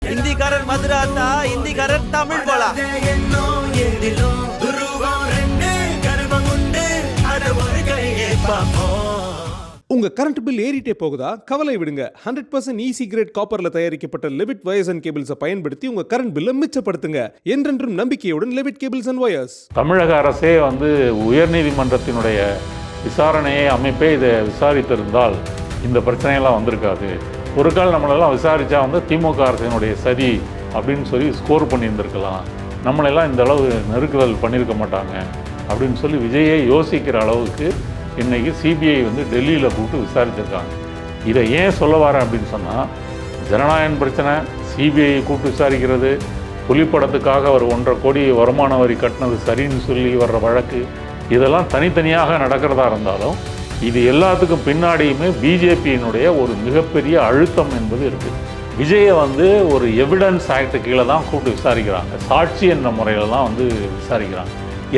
ஹிந்திக்காரர் மதுராந்தா, ஹிந்திக்காரர் தமிழ் போலா. உங்க current bill ஏறிட்டே போகுதா? கவலை விடுங்க. 100% ஈஸி கிரேட் காப்பர்ல தயாரிக்கப்பட்ட லெவிட் வயர்ஸ் அண்ட் கேபிள்ஸை பயன்படுத்தி உங்க கரண்ட் பில்லை மிச்சப்படுத்துங்க. என்றென்றும் நம்பிக்கையுடன் லெவிட் கேபிள்ஸ் அண்ட் வயர்ஸ். தமிழக அரசே உயர்நீதிமன்றத்தினுடைய விசாரணையை அமைப்பே இதை விசாரித்திருந்தால் இந்த பிரச்சனையெல்லாம் வந்திருக்காது. ஒரு கால் நம்மளெல்லாம் விசாரித்தா திமுக அரசினுடைய சதி அப்படின்னு சொல்லி ஸ்கோர் பண்ணியிருந்திருக்கலாம். நம்மளெல்லாம் இந்த அளவு நெருக்குதல் பண்ணியிருக்க மாட்டாங்க அப்படின்னு சொல்லி விஜயை யோசிக்கிற அளவுக்கு இன்றைக்கி சிபிஐ டெல்லியில் கூப்பிட்டு விசாரிச்சிருக்காங்க. இதை ஏன் சொல்ல வரேன் அப்படின்னு சொன்னால், ஜனநாயகம் பிரச்சனை, சிபிஐ கூப்பிட்டு விசாரிக்கிறது, புலிப்படத்துக்காக அவர் 1.5 கோடி வருமான வரி கட்டினது சரின்னு சொல்லி வர்ற வழக்கு, இதெல்லாம் தனித்தனியாக நடக்கிறதா இருந்தாலும் இது எல்லாத்துக்கும் பின்னாடியுமே பிஜேபியினுடைய ஒரு மிகப்பெரிய அழுத்தம் என்பது இருக்குது. விஜயை ஒரு எவிடன்ஸ் ஆக்ட் கீழே தான் கூப்பிட்டு விசாரிக்கிறாங்க. சாட்சி என்ற முறையில் தான் விசாரிக்கிறாங்க.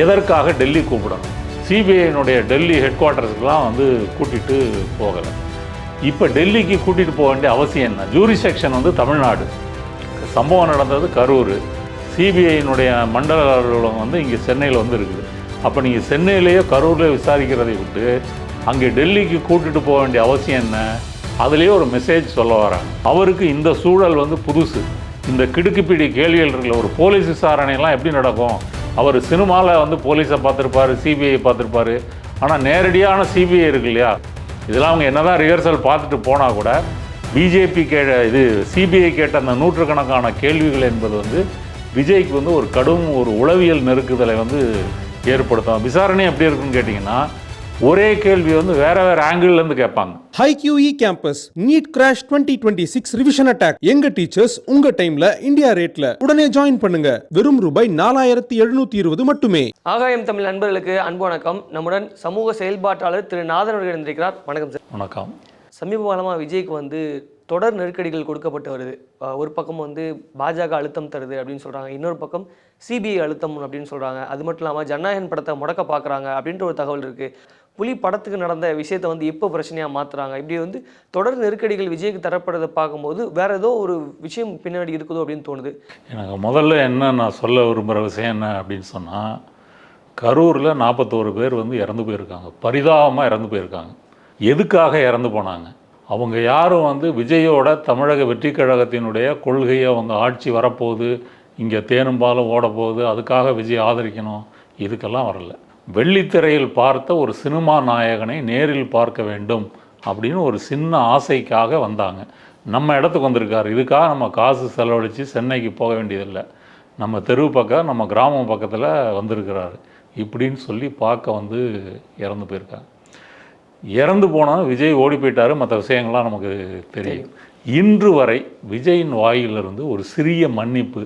எதற்காக டெல்லி கூப்பிடணும்? சிபிஐனுடைய டெல்லி ஹெட் குவார்ட்டர்ஸுக்கெலாம் கூட்டிகிட்டு போகலை. இப்போ டெல்லிக்கு கூட்டிகிட்டு போக வேண்டிய அவசியம் என்ன? ஜூரிசெக்ஷன் தமிழ்நாடு, சம்பவம் நடந்தது கரூர், சிபிஐனுடைய மண்டல அலுவலகம் இங்கே சென்னையில் இருக்குது. அப்போ நீங்கள் சென்னையிலேயோ கரூர்லேயோ விசாரிக்கிறதை விட்டு அங்கே டெல்லிக்கு கூட்டிகிட்டு போக வேண்டிய அவசியம் என்ன? அதுலேயே ஒரு மெசேஜ் சொல்ல வராங்க. அவருக்கு இந்த சூழல் புதுசு. இந்த கிடுக்குப்பிடி கேள்விகள் இருக்குல்ல, ஒரு போலீஸ் விசாரணையெல்லாம் எப்படி நடக்கும்? அவர் சினிமாவில் போலீஸை பார்த்துருப்பார், சிபிஐ பார்த்துருப்பார். ஆனால் நேரடியான சிபிஐ இருக்கு இல்லையா, இதெல்லாம் அவங்க என்ன தான் ரிஹர்சல் பார்த்துட்டு போனால் கூட பிஜேபி சிபிஐ கேட்ட அந்த நூற்றுக்கணக்கான கேள்விகள் என்பது விஜய்க்கு ஒரு கடும் உளவியல் நெருக்குதலை ஏற்படுத்தும். விசாரணை எப்படி இருக்குன்னு கேட்டிங்கன்னா, ஒரே கேள்வி வேற ஆங்கிள்லேருந்து கேட்பாங்க. HiQE campus NEET crash 2026 revision attack. எங்க டீச்சர்ஸ் உங்க டைம்ல இந்தியா ரேட்ல. உடனே ஜாயின் பண்ணுங்க. வெறும் ரூபாய் 4720 மட்டுமே. ஆகாயம் தமிழ் நண்பர்களுக்கு அன்பு வணக்கம். நம்முடன் சமூக செயல்பாட்டாளர் திரு நாதன் அவர்கள் இருந்திருக்கிறார். வணக்கம் சார். வணக்கம். சமீப காலமாக விஜய்க்கு தொடர் நெருக்கடிகள் கொடுக்கப்பட்டு வருது. ஒரு பக்கம் பாஜக அழுத்தம் தருது அப்படின்னு சொல்கிறாங்க, இன்னொரு பக்கம் சிபிஐ அழுத்தம் அப்படின்னு சொல்கிறாங்க. அது மட்டும் இல்லாமல் ஜனநாயகன் படத்தை முடக்க பார்க்குறாங்க அப்படின்ற ஒரு தகவல் இருக்குது. புலி படத்துக்கு நடந்த விஷயத்தை எப்போ பிரச்சனையாக மாற்றுறாங்க. இப்படி தொடர் நெருக்கடிகள் விஜய்க்கு தரப்படுறதை பார்க்கும்போது வேறு ஏதோ ஒரு விஷயம் பின்னாடி இருக்குதோ அப்படின்னு தோணுது. எனக்கு முதல்ல என்ன நான் சொல்ல விரும்புகிற விஷயம் என்ன அப்படின்னு சொன்னால், கரூரில் 41 பேர் இறந்து போயிருக்காங்க. பரிதாபமாக இறந்து போயிருக்காங்க. எதுக்காக இறந்து போனாங்க? அவங்க யாரும் விஜயோட தமிழக வெற்றி கழகத்தினுடைய கொள்கையை அவங்க ஆட்சி வரப்போகுது, இங்கே தேனும் பாலும் ஓட போகுது, அதுக்காக விஜய் ஆதரிக்கணும், இதுக்கெல்லாம் வரல. வெள்ளித்திரையில் பார்த்த ஒரு சினிமா நாயகனை நேரில் பார்க்க வேண்டும் அப்படின்னு ஒரு சின்ன ஆசைக்காக வந்தாங்க. நம்ம இடத்துக்கு வந்திருக்காரு. இதுக்காக நம்ம காசு செலவழித்து சென்னைக்கு போக வேண்டியதில்லை, நம்ம தெரு பக்கம், நம்ம கிராமம் பக்கத்தில் வந்திருக்கிறாரு இப்படின்னு சொல்லி பார்க்க இறந்து போயிருக்காங்க. இறந்து போனால் விஜய் ஓடி போயிட்டார், மற்ற விஷயங்கள்லாம் நமக்கு தெரியும். இன்று வரை விஜயின் வாயிலிருந்து ஒரு சிறிய மன்னிப்பு,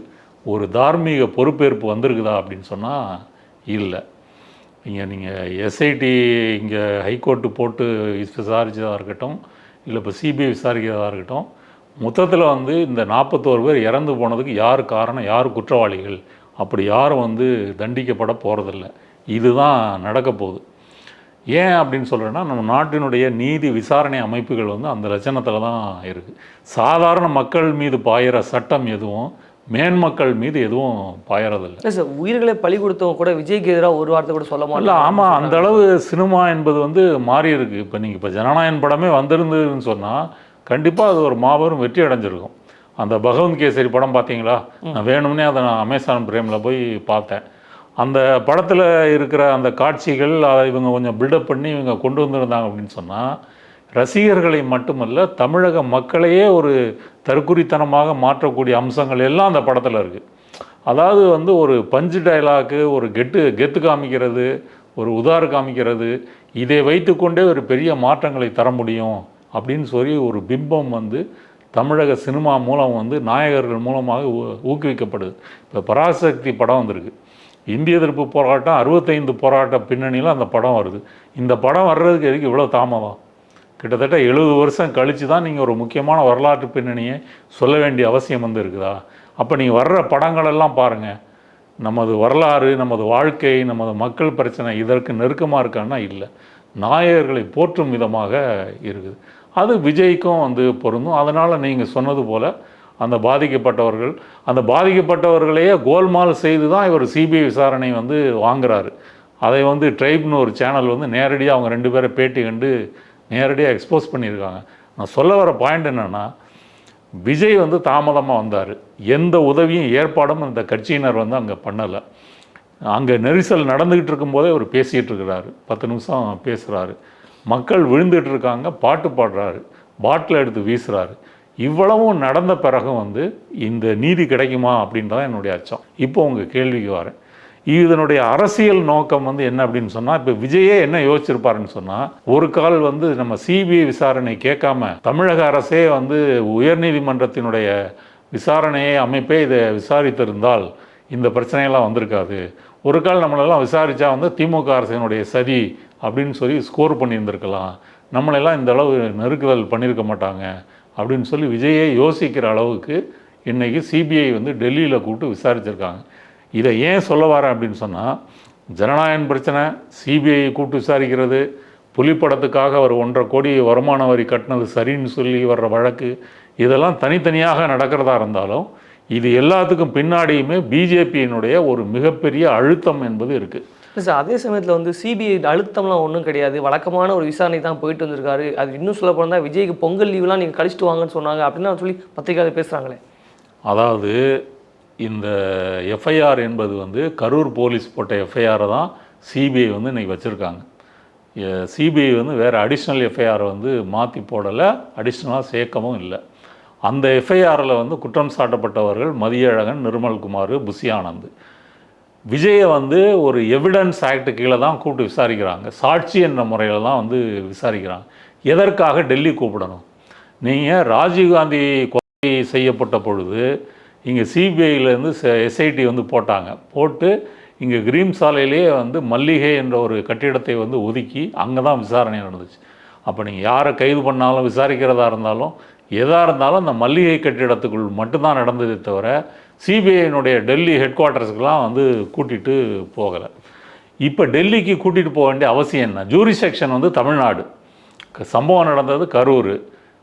ஒரு தார்மீக பொறுப்பேற்பு வந்திருக்குதா அப்படின்னு சொன்னால் இல்லை. நீங்கள் எஸ்ஐடி இங்கே ஹைகோர்ட்டு போட்டு விசாரித்ததாக இருக்கட்டும், இல்லை இப்போ சிபிஐ விசாரிக்கிறதா இருக்கட்டும், மொத்தத்தில் இந்த 41 பேர் இறந்து போனதுக்கு யார் காரணம், யார் குற்றவாளிகள், அப்படி யாரும் தண்டிக்கப்பட போகிறதில்ல. இதுதான் நடக்க போகுது. ஏன் அப்படின்னு சொல்கிறேன்னா, நம்ம நாட்டினுடைய நீதி விசாரணை அமைப்புகள் அந்த லட்சணத்தில் தான் இருக்குது. சாதாரண மக்கள் மீது பாயிற சட்டம் எதுவும் மேன்மக்கள் மீது எதுவும் பாயறதில்லை. சார், உயிர்களை பலி கொடுத்தவங்க கூட விஜய்க்கு எதிராக ஒரு வார்த்தை கூட சொல்ல மாட்டோம். ஆமாம், அந்த அளவு சினிமா என்பது மாறி இருக்கு. இப்போ நீங்கள் இப்போ ஜனநாயகன் படமே வந்திருந்ததுன்னு சொன்னால் கண்டிப்பாக அது ஒரு மாபெரும் வெற்றி அடைஞ்சிருக்கும். அந்த பகவந்த் கேசரி படம் பார்த்தீங்களா? நான் வேணும்னே அதை நான் அமேசான் பிரேமில் போய் பார்த்தேன். அந்த படத்தில் இருக்கிற அந்த காட்சிகள் அதை இவங்க கொஞ்சம் பில்டப் பண்ணி இவங்க கொண்டு வந்திருந்தாங்க அப்படின்னு சொன்னால், ரசிகர்களை மட்டுமல்ல தமிழக மக்களையே ஒரு தற்குறித்தனமாக மாற்றக்கூடிய அம்சங்கள் எல்லாம் அந்த படத்தில் இருக்குது. அதாவது ஒரு பஞ்சு டைலாக்கு, ஒரு கெத்து காமிக்கிறது, ஒரு உதாறு காமிக்கிறது, இதை வைத்துக்கொண்டே ஒரு பெரிய மாற்றங்களை தர முடியும் அப்படின்னு சொல்லி ஒரு பிம்பம் தமிழக சினிமா மூலம் நாயகர்கள் மூலமாக ஊக்குவிக்கப்படுது. இப்போ பராசக்தி படம் வந்திருக்கு. இந்திய எதிர்ப்பு போராட்டம் 65 போராட்ட பின்னணியில் அந்த படம் வருது. இந்த படம் வர்றதுக்கு எதுக்கு இவ்வளோ தாமதம்? கிட்டத்தட்ட 70 வருஷம் கழித்து தான் நீங்கள் ஒரு முக்கியமான வரலாற்று பின்னணியை சொல்ல வேண்டிய அவசியம் இருக்குதா? அப்போ நீங்கள் வர்ற படங்களெல்லாம் பாருங்கள், நமது வரலாறு, நமது வாழ்க்கை, நமது மக்கள் பிரச்சனை இதற்கு நெருக்கமாக இருக்கான்னா இல்லை, நாயகர்களை போற்றும் விதமாக இருக்குது. அது விஜய்க்கும் பொருந்தும். அதனால் நீங்கள் சொன்னது போல் அந்த பாதிக்கப்பட்டவர்களையே கோல்மால் செய்து தான் இவர் சிபிஐ விசாரணை வந்து வாங்குறாரு. அதை வந்து ட்ரைப்னு ஒரு சேனல் வந்து நேரடியாக அவங்க 2 பேரை பேட்டி கண்டு நேரடியாக எக்ஸ்போஸ் பண்ணியிருக்காங்க. நான் சொல்ல வர பாயிண்ட் என்னென்னா, விஜய் வந்து தாமதமாக வந்தார். எந்த உதவியும் ஏற்பாடும் இந்த கட்சியினர் வந்து அங்கே பண்ணலை. அங்கே நெரிசல் நடந்துக்கிட்டு இருக்கும்போதே அவர் பேசிகிட்டு இருக்கிறாரு, 10 நிமிஷம் பேசுகிறாரு, மக்கள் விழுந்துட்டு இருக்காங்க, பாட்டு பாடுறாரு, பாட்டில் எடுத்து வீசுகிறாரு. இவ்வளவும் நடந்த பிறகும் வந்து இந்த நீதி கிடைக்குமா அப்படின்றதான் என்னுடைய அச்சம். இப்போ உங்கள் கேள்விக்கு வரேன். இதனுடைய அரசியல் நோக்கம் வந்து என்ன அப்படின்னு சொன்னால், இப்போ விஜயே என்ன யோசிச்சிருப்பாருன்னு சொன்னால், ஒரு கால் வந்து நம்ம சிபிஐ விசாரணை கேட்காம தமிழக அரசே வந்து உயர்நீதிமன்றத்தினுடைய விசாரணையை அமைப்பே இதை விசாரித்திருந்தால் இந்த பிரச்சனையெல்லாம் வந்திருக்காது. ஒரு கால் நம்மளெல்லாம் விசாரித்தா வந்து திமுக அரசினுடைய சதி அப்படின்னு சொல்லி ஸ்கோர் பண்ணியிருந்திருக்கலாம், நம்மளெல்லாம் இந்த அளவு நெருக்குதல் பண்ணியிருக்க மாட்டாங்க அப்படின்னு சொல்லி விஜயே யோசிக்கிற அளவுக்கு இன்றைக்கி சிபிஐ வந்து டெல்லியில் கூப்பிட்டு விசாரிச்சிருக்காங்க. இதை ஏன் சொல்ல வரேன் அப்படின்னு சொன்னால், ஜனநாயகம் பிரச்சனை, சிபிஐ கூப்பிட்டு விசாரிக்கிறது, புலிப்படத்துக்காக அவர் 1.5 கோடி வருமான வரி கட்டினது சரின்னு சொல்லி வர்ற வழக்கு, இதெல்லாம் தனித்தனியாக நடக்கிறதா இருந்தாலும் இது எல்லாத்துக்கும் பின்னாடியுமே பிஜேபியினுடைய ஒரு மிகப்பெரிய அழுத்தம் என்பது இருக்குது. சார், அதே சமயத்தில் வந்து சிபிஐ அழுத்தம்லாம் ஒன்றும் கிடையாது, வழக்கமான ஒரு விசாரணை தான் போயிட்டு வந்திருக்காரு. அது இன்னும் சொல்ல போனால் விஜய்க்கு பொங்கல் லீவ்லாம் நீங்கள் கழிச்சிட்டு வாங்கன்னு சொன்னாங்க அப்படின்னு சொல்லி பத்திரிகையாளர் பேசுகிறாங்களே. அதாவது இந்த எஃப்ஐஆர் என்பது வந்து கரூர் போலீஸ் போட்ட எஃப்ஐஆரை தான் சிபிஐ வந்து இன்றைக்கி வச்சுருக்காங்க. சிபிஐ வந்து வேறு அடிஷ்னல் எஃப்ஐஆரை வந்து மாற்றி போடலை, அடிஷ்னலாக சேர்க்கவும் இல்லை. அந்த எஃப்ஐஆரில் வந்து குற்றம் சாட்டப்பட்டவர்கள் மதியழகன், நிர்மல்குமார், புஷி ஆனந்த். விஜயை வந்து ஒரு எவிடன்ஸ் ஆக்ட் கீழே தான் கூப்பிட்டு விசாரிக்கிறாங்க, சாட்சி என்ற முறையில் தான் வந்து விசாரிக்கிறாங்க. எதற்காக டெல்லி கூப்பிடணும்? நீங்கள் ராஜீவ்காந்தி கொலை செய்யப்பட்ட பொழுது இங்கே சிபிஐலேருந்து எஸ்ஐடி வந்து போட்டு இங்கே கிரீம் சாலையிலேயே வந்து மல்லிகை என்ற ஒரு கட்டிடத்தை வந்து ஒதுக்கி அங்கே தான் விசாரணை நடந்துச்சு. அப்போ நீங்கள் யாரை கைது பண்ணாலும் விசாரிக்கிறதா இருந்தாலும் எதாக இருந்தாலும் அந்த மல்லிகை கட்டிடத்துக்குள் மட்டும்தான் நடந்ததே தவிர சிபிஐனுடைய டெல்லி ஹெட் குவார்ட்டர்ஸுக்கெலாம் வந்து கூட்டிகிட்டு போகலை. இப்போ டெல்லிக்கு கூட்டிகிட்டு போக வேண்டிய அவசியம் என்ன? ஜூரிசெக்ஷன் வந்து தமிழ்நாடு, சம்பவம் நடந்தது கரூர்,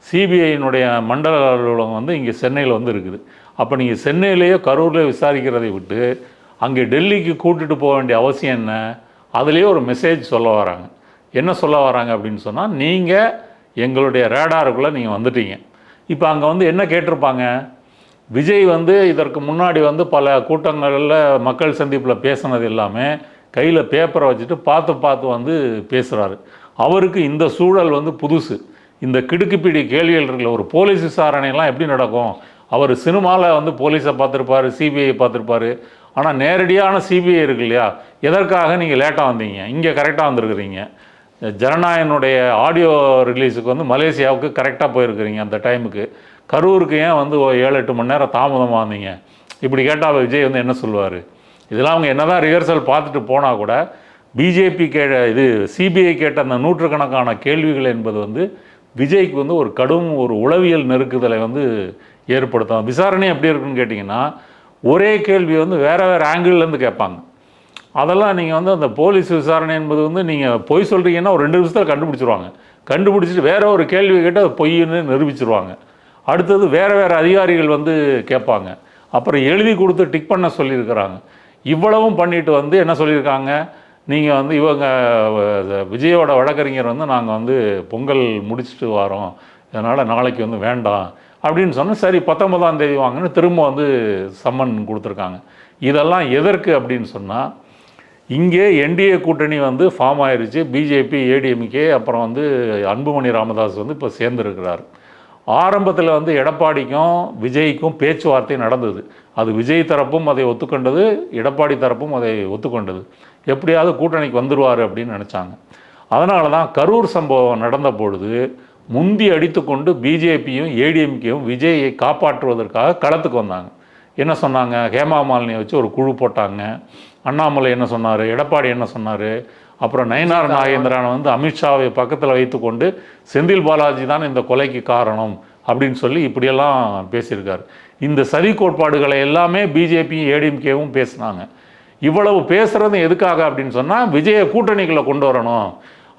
சிபிஐனுடைய மண்டல அலுவலகம் வந்து இங்கே சென்னையில் வந்து இருக்குது. அப்போ நீங்கள் சென்னையிலேயோ கரூர்லேயோ விசாரிக்கிறதை விட்டு அங்கே டெல்லிக்கு கூட்டிகிட்டு போக வேண்டிய அவசியம் என்ன? அதுலேயே ஒரு மெசேஜ் சொல்ல வராங்க. என்ன சொல்ல வராங்க அப்படின்னு சொன்னால், நீங்கள் எங்களுடைய ரேடாருக்குள்ளே நீங்கள் வந்துட்டீங்க. இப்போ அங்கே வந்து என்ன கேட்டிருப்பாங்க? விஜய் வந்து இதற்கு முன்னாடி வந்து பல கூட்டங்களில் மக்கள் சந்திப்பில் பேசுனது எல்லாமே கையில் பேப்பரை வச்சுட்டு பார்த்து வந்து பேசுகிறாரு. அவருக்கு இந்த சூழல் வந்து புதுசு. இந்த கிடுக்குப்பிடி கேள்விகள் இருக்குல்ல, ஒரு போலீஸ் விசாரணையெல்லாம் எப்படி நடக்கும்? அவர் சினிமாவில் வந்து போலீஸை பார்த்துருப்பார், சிபிஐ பார்த்துருப்பார். ஆனால் நேரடியான சிபிஐ இருக்கு இல்லையா, எதற்காக நீங்கள் லேட்டாக வந்தீங்க? இங்கே கரெக்டாக வந்திருக்கிறீங்க. ஜனநாயகனுடைய ஆடியோ ரிலீஸுக்கு வந்து மலேசியாவுக்கு கரெக்டாக போயிருக்கிறீங்க அந்த டைமுக்கு. கரூருக்கு ஏன் வந்து 7-8 மணி நேரம் தாமதமாக வந்தீங்க? இப்படி கேட்டால் விஜய் வந்து என்ன சொல்லுவார்? இதெல்லாம் அவங்க என்ன தான் ரிஹர்சல் பார்த்துட்டு போனால் கூட பிஜேபி சிபிஐ கேட்ட அந்த நூற்றுக்கணக்கான கேள்விகள் என்பது வந்து விஜய்க்கு வந்து ஒரு கடும் ஒரு உளவியல் நெருக்குதலை வந்து ஏற்படுத்தும். விசாரணை எப்படி இருக்குன்னு கேட்டிங்கன்னா, ஒரே கேள்வி வந்து வேறு ஆங்கிள்லேருந்து கேட்பாங்க. அதெல்லாம் நீங்கள் வந்து அந்த போலீஸ் விசாரணை என்பது வந்து நீங்கள் பொய் சொல்கிறீங்கன்னா ஒரு 2 நிமிஷத்தில் கண்டுபிடிச்சிருவாங்க. கண்டுபிடிச்சிட்டு வேறு ஒரு கேள்வி கேட்டு அது பொய்ன்னு நிரூபிச்சிருவாங்க. அடுத்தது வேறு அதிகாரிகள் வந்து கேட்பாங்க. அப்புறம் எழுதி கொடுத்து டிக் பண்ண சொல்லியிருக்கிறாங்க. இவ்வளவும் பண்ணிட்டு வந்து என்ன சொல்லியிருக்காங்க? நீங்கள் வந்து இவங்க விஜயோட வழக்கறிஞர் வந்து நாங்கள் வந்து பொங்கல் முடிச்சுட்டு வரோம், அதனால் நாளைக்கு வந்து வேண்டாம் அப்படின்னு சொன்னால், சரி 19ஆம் தேதி வாங்கன்னு திரும்ப வந்து சம்மன் கொடுத்துருக்காங்க. இதெல்லாம் எதற்கு அப்படின்னு சொன்னால், இங்கே என்டிஏ கூட்டணி வந்து ஃபார்ம் ஆயிடுச்சு. பிஜேபி, ஏடிஎம்கே, அப்புறம் வந்து அன்புமணி ராமதாஸ் வந்து இப்போ சேர்ந்துருக்கிறார். ஆரம்பத்தில் வந்து எடப்பாடிக்கும் விஜய்க்கும் பேச்சுவார்த்தை நடந்தது. அது விஜய் தரப்பும் அதை ஒத்துக்கொண்டது, எடப்பாடி தரப்பும் அதை ஒத்துக்கொண்டது. எப்படியாவது கூட்டணிக்கு வந்துடுவார் அப்படின்னு நினச்சாங்க. அதனால தான் கரூர் சம்பவம் நடந்த பொழுது முந்தி அடித்து கொண்டு பிஜேபியும் ஏடிஎம்கேயும் விஜயை காப்பாற்றுவதற்காக களத்துக்கு வந்தாங்க. என்ன சொன்னாங்க? ஹேமா மாலினியை வச்சு ஒரு குழு போட்டாங்க. அண்ணாமலை என்ன சொன்னார், எடப்பாடி என்ன சொன்னார், அப்புறம் நயினார் நாகேந்திரனை வந்து அமித்ஷாவை பக்கத்தில் வைத்து கொண்டு செந்தில் பாலாஜி தான் இந்த கொலைக்கு காரணம் அப்படின்னு சொல்லி இப்படியெல்லாம் பேசியிருக்காரு. இந்த சதி கோட்பாடுகளை எல்லாமே பிஜேபியும் ஏடிஎம்கேவும் பேசினாங்க. இவ்வளவு பேசுகிறது எதுக்காக அப்படின்னு சொன்னால், விஜயை கூட்டணிகளை கொண்டு வரணும்.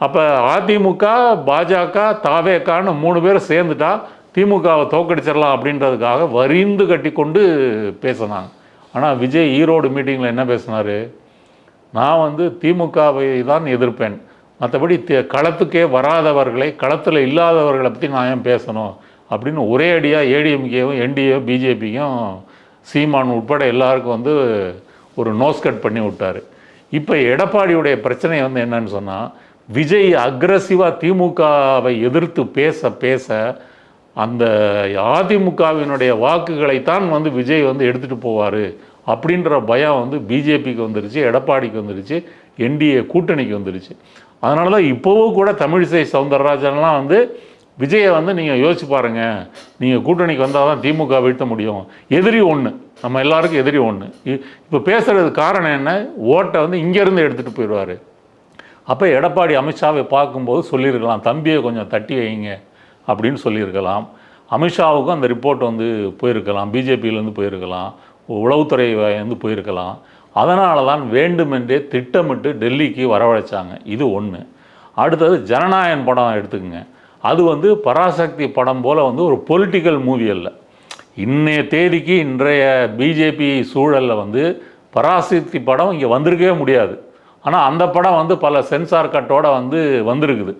அப்போ அதிமுக, பாஜக, தாவேக்கான்னு 3 பேர் சேர்ந்துட்டா திமுகவை தோக்கடிச்சிடலாம் அப்படின்றதுக்காக வரிந்து கட்டி கொண்டு பேசினாங்க. ஆனால் விஜய் ஈரோடு மீட்டிங்கில் என்ன பேசினார்? நான் வந்து திமுகவை தான் எதிர்ப்பேன், மற்றபடி களத்துக்கே வராதவர்களை, களத்தில் இல்லாதவர்களை பற்றி நான் ஏன் பேசணும் அப்படின்னு ஒரே அடியாக ஏடிஎம்கேவும் என்டிஏ பிஜேபிக்கும் சீமான் உட்பட எல்லாருக்கும் வந்து ஒரு நோஸ்கட் பண்ணி விட்டார். இப்போ எடப்பாடியுடைய பிரச்சனை வந்து என்னன்னு சொன்னால், விஜய் அக்ரஸிவாக திமுகவை எதிர்த்து பேச பேச அந்த அதிமுகவினுடைய வாக்குகளைத்தான் வந்து விஜய் வந்து எடுத்துகிட்டு போவார் அப்படின்ற பயம் வந்து பிஜேபிக்கு வந்துருச்சு, எடப்பாடிக்கு வந்துருச்சு, என்டிஏ கூட்டணிக்கு வந்துருச்சு. அதனால தான் இப்போவும் கூட தமிழிசை சவுந்தரராஜன்லாம் வந்து விஜயை வந்து நீங்கள் யோசிச்சு பாருங்கள், நீங்கள் கூட்டணிக்கு வந்தால் தான் திமுக வீழ்த்த முடியும், எதிரி ஒன்று, நம்ம எல்லாருக்கும் எதிரி ஒன்று. இப்போ பேசுகிறது காரணம் என்ன? ஓட்டை வந்து இங்கேருந்து எடுத்துகிட்டு போயிடுவார். அப்போ எடப்பாடி அமித்ஷாவை பார்க்கும்போது சொல்லியிருக்கலாம், தம்பியை கொஞ்சம் தட்டி வைங்க அப்படின்னு சொல்லியிருக்கலாம். அமித்ஷாவுக்கும் அந்த ரிப்போர்ட் வந்து போயிருக்கலாம், பிஜேபியிலேருந்து போயிருக்கலாம், உளவுத்துறை வந்து போயிருக்கலாம். அதனால தான் வேண்டுமென்றே திட்டமிட்டு டெல்லிக்கு வரவழைச்சாங்க. இது ஒன்று. அடுத்தது ஜனநாயகன் படம் எடுத்துக்கங்க. அது வந்து பராசக்தி படம் போல் வந்து ஒரு பொலிட்டிக்கல் மூவி அல்ல. இன்னைய தேதிக்கு இன்றைய பிஜேபி சூழலில் வந்து பராசக்தி படம் இங்கே வந்திருக்கவே முடியாது. ஆனால் அந்த படம் வந்து பல சென்சார் கட்டோடு வந்து வந்திருக்குது.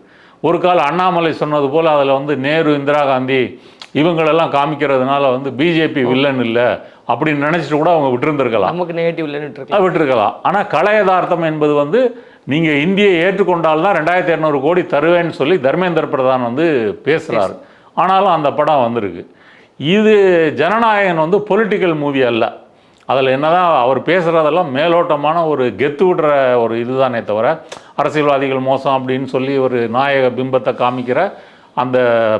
ஒரு காலம் அண்ணாமலை சொன்னது போல் அதில் வந்து நேரு, இந்திரா காந்தி இவங்களெல்லாம் காமிக்கிறதுனால வந்து பிஜேபி வில்லன் இல்லை அப்படின்னு நினச்சிட்டு கூட அவங்க விட்டுருந்துருக்கலாம், நமக்கு நெகட்டிவ் வில்லன் விட்டுருக்கலாம். ஆனால் கலை யதார்த்தம் என்பது வந்து நீங்கள் இந்தியை ஏற்றுக்கொண்டால்தான் 2200 கோடி தருவேன்னு சொல்லி தர்மேந்திர பிரதான் வந்து பேசுகிறாரு. ஆனாலும் அந்த படம் வந்திருக்கு. இது ஜனநாயகன் வந்து பொலிட்டிக்கல் மூவி அல்ல. அதில் என்னதான் அவர் பேசுகிறதெல்லாம் மேலோட்டமான ஒரு கெத்து விடுற ஒரு இதுதானே தவிர, அரசியல்வாதிகள் மோசம் அப்படின்னு சொல்லி ஒரு நாயக பிம்பத்தை காமிக்கிற அந்த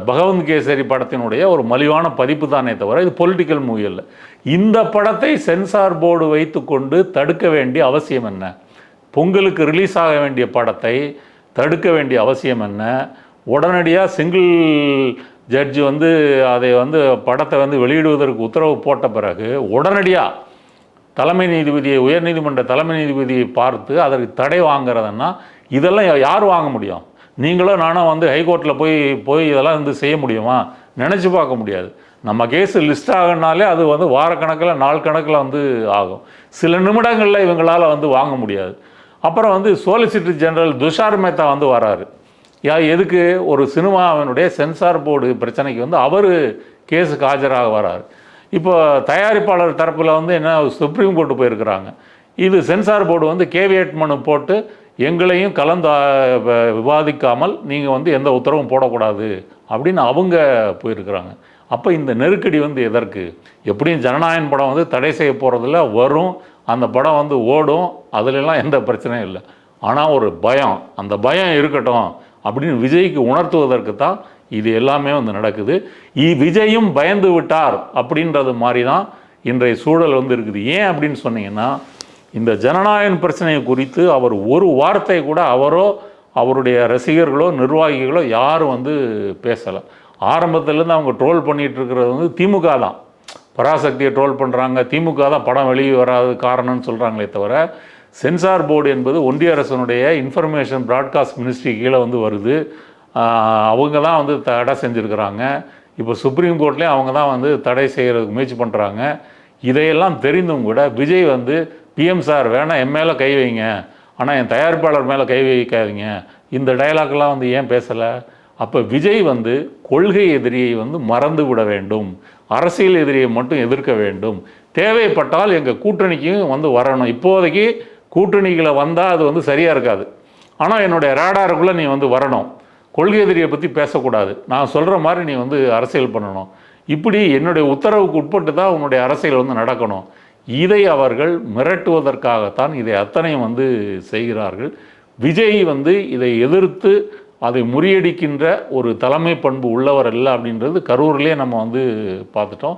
பகவந்த் கேசரி படத்தினுடைய ஒரு மலிவான பதிப்பு தானே தவிர இது பொலிட்டிக்கல் மூவி இல்லை. இந்த படத்தை சென்சார் போர்டு வைத்து கொண்டு தடுக்க வேண்டிய அவசியம் என்ன? பொங்கலுக்கு ரிலீஸ் ஆக வேண்டிய படத்தை தடுக்க வேண்டிய அவசியம் என்ன? உடனடியாக சிங்கிள் ஜட்ஜு வந்து அதை வந்து படத்தை வந்து வெளியிடுவதற்கு உத்தரவு போட்ட பிறகு உடனடியாக தலைமை நீதிபதியை, உயர்நீதிமன்ற தலைமை நீதிபதியை பார்த்து அதற்கு தடை வாங்கிறதுன்னா இதெல்லாம் யார் வாங்க முடியும்? நீங்களும் நானும் வந்து ஹைகோர்ட்டில் போய் இதெல்லாம் வந்து செய்ய முடியுமா? நினச்சி பார்க்க முடியாது. நம்ம கேஸு லிஸ்ட் ஆகினாலே அது வந்து வாரக்கணக்கில், நாள் கணக்கில் வந்து ஆகும். சில நிமிடங்களில் இவங்களால் வந்து வாங்க முடியாது. அப்புறம் வந்து சோலிசிட்டர் ஜெனரல் துஷார் மேத்தா வந்து வராரு. எதுக்கு? ஒரு சினிமாவினுடைய சென்சார் போர்டு பிரச்சனைக்கு வந்து அவர் கேஸுக்கு ஆஜராக வராரு. இப்போ தயாரிப்பாளர் தரப்பில் வந்து என்ன சுப்ரீம் கோர்ட்டு போயிருக்கிறாங்க. இது சென்சார் போர்டு வந்து கேவியட் மனு போட்டு எங்களையும் கலந்து விவாதிக்காமல் நீங்கள் வந்து எந்த உத்தரவும் போடக்கூடாது அப்படின்னு அவங்க போயிருக்கிறாங்க. அப்போ இந்த நெருக்கடி வந்து எதற்கு? எப்படியும் ஜனநாயகன் படம் வந்து தடை செய்ய போகிறதில்ல, வரும், அந்த படம் வந்து ஓடும், அதிலெல்லாம் எந்த பிரச்சனையும் இல்லை. ஆனால் ஒரு பயம், அந்த பயம் இருக்கட்டும் அப்படின்னு விஜய்க்கு உணர்த்துவதற்கு தான் இது எல்லாமே வந்து நடக்குது. விஜயும் பயந்து விட்டார் அப்படின்றது மாதிரி தான் இன்றைய சூழல் வந்து இருக்குது. ஏன் அப்படின்னு சொன்னீங்கன்னா, இந்த ஜனநாயகன் பிரச்சனையை குறித்து அவர் ஒரு வார்த்தை கூட அவரோ அவருடைய ரசிகர்களோ நிர்வாகிகளோ யாரும் வந்து பேசலை. ஆரம்பத்துலேருந்து அவங்க ட்ரோல் பண்ணிகிட்டு இருக்கிறது வந்து திமுக தான். பராசக்தியை ட்ரோல் பண்ணுறாங்க, திமுக தான் படம் வெளியே வராது காரணம்னு சொல்கிறாங்களே தவிர, சென்சார் போர்டு என்பது ஒன்றிய அரசனுடைய இன்ஃபர்மேஷன் ப்ராட்காஸ்ட் மினிஸ்ட்ரி கீழே வந்து வருது. அவங்க தான் வந்து தடை செஞ்சுருக்கிறாங்க. இப்போ சுப்ரீம் கோர்ட்லேயும் அவங்க தான் வந்து தடை செய்கிறதுக்கு முயற்சி பண்ணுறாங்க. இதையெல்லாம் தெரிந்தும் கூட விஜய் வந்து பிஎம் சார் வேணால் என் மேலே கை வைங்க, ஆனால் என் தயாரிப்பாளர் மேலே கை வைக்காதீங்க, இந்த டயலாக்லாம் வந்து ஏன் பேசலை? அப்போ விஜய் வந்து கொள்கை எதிரியை வந்து மறந்து விட வேண்டும், அரசியல் எதிரியை மட்டும் எதிர்க்க வேண்டும், தேவைப்பட்டால் எங்கள் கூட்டணிக்கும் வந்து வரணும். இப்போதைக்கு கூட்டணிகளை வந்தால் அது வந்து சரியாக இருக்காது, ஆனால் என்னுடைய ரேடாருக்குள்ளே நீ வந்து வரணும், கொள்கை எதிரியை பற்றி பேசக்கூடாது, நான் சொல்கிற மாதிரி நீ வந்து அரசியல் பண்ணணும், இப்படி என்னுடைய உத்தரவுக்கு உட்பட்டு தான் உன்னுடைய அரசியல் வந்து நடக்கணும். இதை அவர்கள் மிரட்டுவதற்காகத்தான் இதை அத்தனையும் வந்து செய்கிறார்கள். விஜய் வந்து இதை எதிர்த்து அதை முறியடிக்கின்ற ஒரு தலைமை பண்பு உள்ளவர் இல்லை அப்படின்றது கரூர்லேயே நம்ம வந்து பார்த்துட்டோம்.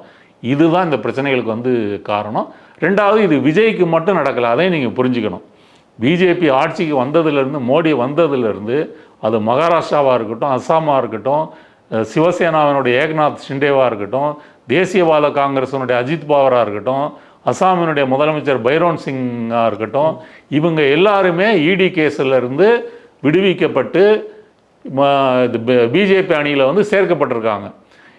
இதுதான் இந்த பிரச்சனைகளுக்கு வந்து காரணம். ரெண்டாவது, இது விஜய்க்கு மட்டும் நடக்கலை, அதையும் நீங்கள் புரிஞ்சுக்கணும். பிஜேபி ஆட்சிக்கு வந்ததுலேருந்து, மோடி வந்ததுலேருந்து, அது மகாராஷ்டிராவாக இருக்கட்டும், அஸ்ஸாமாக இருக்கட்டும், சிவசேனாவினுடைய ஏக்நாத் ஷிண்டேவாக இருக்கட்டும், தேசியவாத காங்கிரஸினுடைய அஜித் பவாராக இருக்கட்டும், அஸ்ஸாமினுடைய முதலமைச்சர் பைரோன் சிங்காக இருக்கட்டும், இவங்க எல்லாருமே இடி கேஸிலிருந்து விடுவிக்கப்பட்டு பிஜேபி அணியில் வந்து சேர்க்கப்பட்டிருக்காங்க.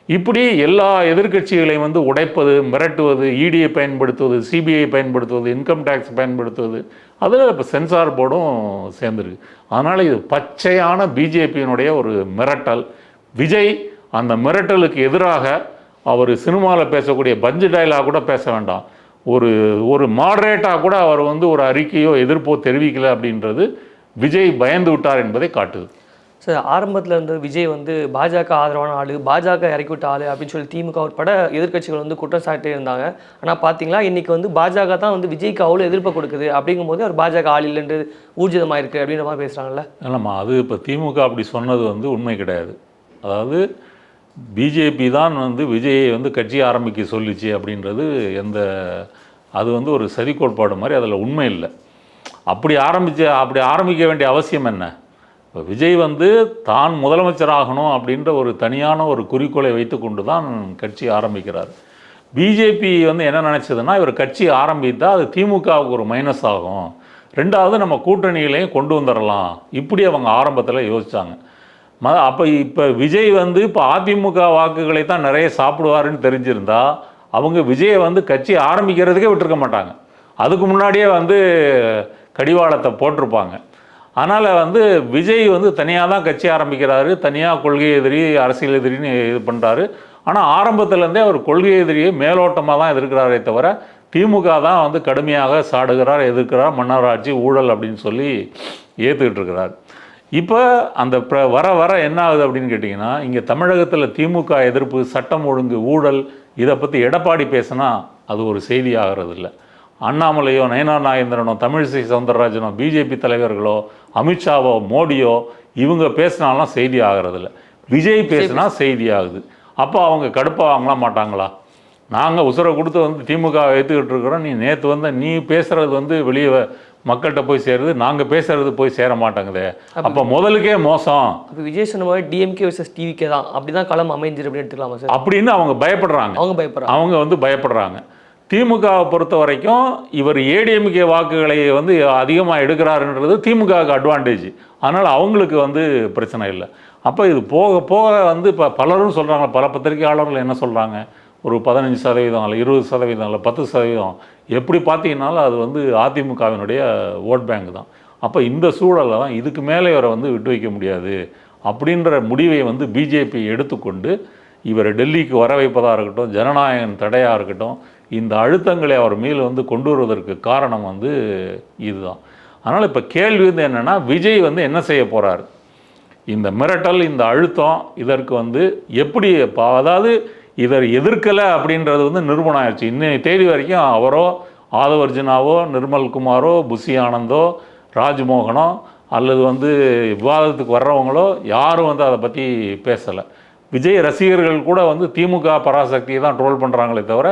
இப்படி எல்லா எதிர்க்கட்சிகளையும் வந்து உடைப்பது, மிரட்டுவது, இடியை பயன்படுத்துவது, சிபிஐ பயன்படுத்துவது, இன்கம் டேக்ஸ் பயன்படுத்துவது, அதில் இப்போ சென்சார் போர்டும் சேர்ந்துருக்கு. அதனால் இது பச்சையான பிஜேபியினுடைய ஒரு மிரட்டல். விஜய் அந்த மிரட்டலுக்கு எதிராக அவர் சினிமாவில் பேசக்கூடிய பஞ்சு டைலாக் கூட பேச வேண்டாம், ஒரு மாடரேட்டாக கூட அவர் வந்து ஒரு அறிக்கையோ எதிர்ப்போ தெரிவிக்கலை அப்படின்றது விஜய் பயந்து விட்டார் என்பதை காட்டுது. சார், ஆரம்பத்தில் இருந்த விஜய் வந்து பாஜக ஆதரவான ஆள், பாஜக இறக்கி விட்ட ஆள் அப்படின்னு சொல்லி திமுக உட்பட எதிர்க்கட்சிகள் வந்து குற்றம் சாட்டி இருந்தாங்க. ஆனால் பார்த்தீங்களா இன்றைக்கி வந்து பாஜக தான் வந்து விஜய்க்கு அவ்வளோ எதிர்ப்பை கொடுக்குது. அப்படிங்கும்போது அவர் பாஜக ஆள் இல்லைன்று ஊர்ஜிதமாயிருக்கு அப்படின்ற மாதிரி பேசுகிறாங்கல்ல. இல்லைம்மா, அது இப்போ திமுக அப்படி சொன்னது வந்து உண்மை கிடையாது. அதாவது பிஜேபி தான் வந்து விஜயை வந்து கட்சி ஆரம்பிக்க சொல்லிச்சு அப்படின்றது அது வந்து ஒரு சதி கோட்பாடு மாதிரி, அதில் உண்மை இல்லை. அப்படி ஆரம்பிக்க வேண்டிய அவசியம் என்ன? இப்போ விஜய் வந்து தான் முதலமைச்சராகணும் அப்படின்ற ஒரு தனியான ஒரு குறிக்கோளை வைத்து கொண்டு தான் கட்சி ஆரம்பிக்கிறார். பிஜேபி வந்து என்ன நினச்சதுன்னா, இவர் கட்சி ஆரம்பித்தால் அது திமுகவுக்கு ஒரு மைனஸ் ஆகும், ரெண்டாவது நம்ம கூட்டணிகளையும் கொண்டு வந்துடலாம், இப்படி அவங்க ஆரம்பத்தில் யோசித்தாங்க. இப்போ விஜய் வந்து இப்போ அதிமுக வாக்குகளை தான் நிறைய சாப்பிடுவாருன்னு தெரிஞ்சிருந்தா அவங்க விஜயை வந்து கட்சி ஆரம்பிக்கிறதுக்கே விட்டுருக்க மாட்டாங்க. அதுக்கு முன்னாடியே வந்து கடிவாளத்தை போட்டிருப்பாங்க. அதனால் வந்து விஜய் வந்து தனியாக தான் கட்சி ஆரம்பிக்கிறாரு, தனியாக கொள்கை எதிரி, அரசியல் எதிரின்னு இது பண்ணுறாரு. ஆனால் ஆரம்பத்துலேருந்தே அவர் கொள்கை எதிரியை மேலோட்டமாக தான் எதிர்க்கிறாரே தவிர திமுக தான் வந்து கடுமையாக சாடுகிறார், எதிர்க்கிறார், மன்னராட்சி, ஊழல் அப்படின்னு சொல்லி ஏற்றுக்கிட்டு இருக்கிறார். இப்போ அந்த வர வர என்ன ஆகுது அப்படின்னு கேட்டிங்கன்னா, இங்கே தமிழகத்தில் திமுக எதிர்ப்பு, சட்டம் ஒழுங்கு, ஊழல் இதை பற்றி எடப்பாடி பேசினா அது ஒரு செய்தி ஆகிறது இல்லை. அண்ணாமலையோ, நயனா நாகேந்திரனோ, தமிழிசை சவுந்தரராஜனோ, பிஜேபி தலைவர்களோ, அமித்ஷாவோ, மோடியோ இவங்க பேசினாலாம் செய்தி ஆகிறதில்ல. விஜய் பேசினா செய்தி ஆகுது. அப்போ அவங்க கடுப்பாக வாங்கலாம் மாட்டாங்களா? நாங்கள் உசுரை கொடுத்து வந்து திமுக ஏற்றுக்கிட்டு இருக்கிறோம், நேற்று வந்து நீ பேசுகிறது வந்து வெளியே மக்கள்கிட்ட போய் சேருது, நாங்கள் பேசுறது போய் சேர மாட்டாங்குதே, அப்போ முதலுக்கே மோசம். அப்போ விஜய் சொன்ன மாதிரி டிஎம்கே வர்சஸ் டிவிகே தான், அப்படி தான் களம் அமைஞ்சிரு அப்படின்னு எடுத்துக்கலாமா சார்? அப்படின்னு அவங்க பயப்படுறாங்க. அவங்க வந்து பயப்படுறாங்க. திமுகவை பொறுத்த வரைக்கும் இவர் ஏடிஎம்கே வாக்குகளை வந்து அதிகமாக எடுக்கிறாருன்றது திமுகவுக்கு அட்வான்டேஜ். அதனால் அவங்களுக்கு வந்து பிரச்சனை இல்லை. அப்போ இது போக போக வந்து இப்போ பலரும் சொல்கிறாங்க, பல பத்திரிகையாளர்கள் என்ன சொல்கிறாங்க, ஒரு 15% இல்லை 20% இல்லை 10% எப்படி பார்த்தீங்கன்னாலும் அது வந்து அதிமுகவினுடைய ஓட் பேங்க் தான். அப்போ இந்த சூழலில் தான் இதுக்கு மேலே இவரை வந்து விட்டு வைக்க முடியாது அப்படின்ற முடிவை வந்து பிஜேபி எடுத்துக்கொண்டு இவரை டெல்லிக்கு வர வைப்பதாக இருக்கட்டும், ஜனநாயகம் தடையாக இருக்கட்டும், இந்த அழுத்தங்களை அவர் மேல் வந்து கொண்டு வருவதற்கு காரணம் வந்து இதுதான். அதனால் இப்போ கேள்வி வந்து என்னென்னா, விஜய் வந்து என்ன செய்ய போகிறார்? இந்த மிரட்டல், இந்த அழுத்தம், இதற்கு வந்து எப்படி அதாவது இவர் எதிர்க்கலை அப்படின்றது வந்து நிரூபணம் ஆயிடுச்சு. இன்னைய தேதி வரைக்கும் அவரோ, ஆதவர்ஜுனாவோ, நிர்மல்குமாரோ, புஷி ஆனந்தோ, ராஜ்மோகனோ அல்லது வந்து விவாதத்துக்கு வர்றவங்களோ யாரும் வந்து அதை பற்றி பேசலை. விஜய் ரசிகர்கள் கூட வந்து திமுக பராசக்தியை தான் ட்ரோல் பண்ணுறாங்களே தவிர